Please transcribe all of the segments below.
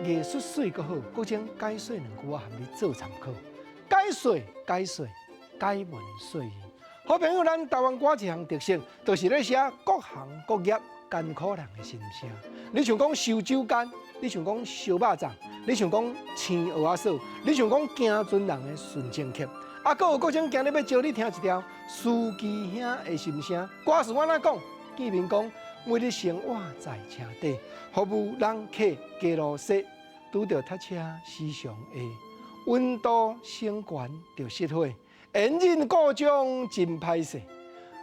艺术水阁好，搁将解说两句话含你做参考。解说，解文说意。好朋友，咱台湾歌一项特色，就是咧写各行各业艰苦人的心声。你像讲收酒干，你像讲烧肉粽，你像讲青蚵仔嫂，你像讲行船人的纯情客。啊，搁有各种今日要招你听一条司机兄的心声。歌词安怎讲？见面讲，每日生活在车底，服务人客加路西，拄着塞车时常会，温度升悬就熄火，烟瘾故障真歹势。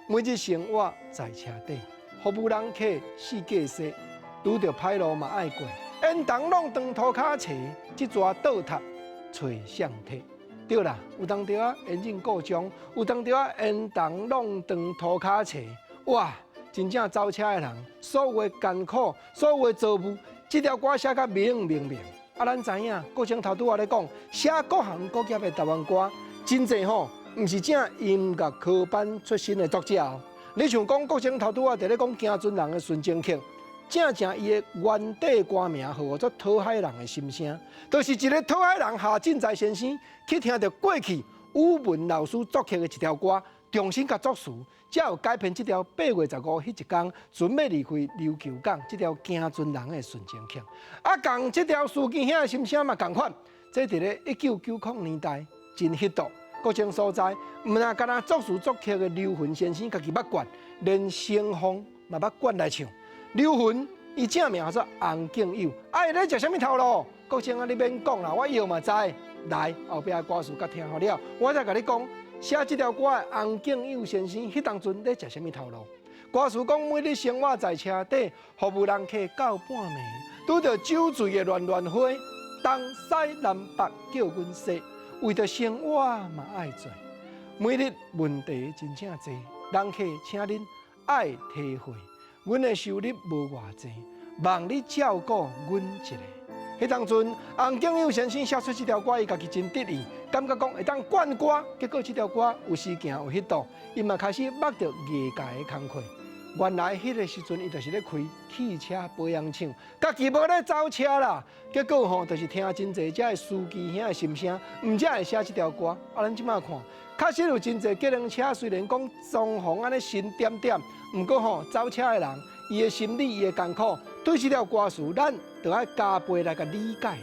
每日生活在车底，服务人客四界西，拄着歹路嘛爱过，烟筒拢当涂骹车，即抓倒塌找相体。对啦，有当着啊烟瘾故障，有当着啊烟筒拢当涂骹车，哇！真正走车的人，所有的艰苦，所有的造物，这条歌写甲明。啊，咱知影，国情头拄仔咧讲，写各行各业的台湾歌，真济吼，毋是正音乐科班出身的作者哦。你像讲国情头拄仔伫咧讲行船人的纯情客，正伊的原底歌名号做讨海人的心声，就是一个讨海人夏振才先生去听到过去宇文老师作曲的一条歌。重新甲作词，才有改编这条8月15迄一天准备离开琉球港这条行船人的纯情曲。啊，共这条司机兄的心声嘛共款，这伫咧1990年代真 hit。各种所在，毋但干那作词作曲的刘云先生家己捌管，连声风嘛捌管来唱。刘云伊正名叫做洪敬友，啊，伊咧食啥物头路？国情啊，你免讲啦，我以后嘛知。来，后壁的歌词甲听好了，我再甲你讲。写这条歌的洪敬友先生，迄当阵咧食啥物头路？歌词讲每日生活在车底，服务人客到半暝，拄着酒醉的乱花，东西南北叫阮说，为着生活嘛爱做。每日问题真正多，人客请恁爱体会，阮的收入无偌济，望你照顾阮一个。迄当阵，洪敬友先生写出这条歌，伊家己真得意，感觉讲会当冠歌。结果这条歌有时行有迄度，伊嘛开始捌着业界的工课。原来迄个时阵，伊就是咧开汽车保养厂，家己无咧造车啦。结果吼，就是听真侪遮的司机兄的心声，毋才会写这条歌。啊，咱即摆看，确实有真侪机能车，虽然讲装潢安尼新点点，毋过吼，造车的人，伊的心理，伊的艰苦，对这条歌词，咱就要加倍来甲理解。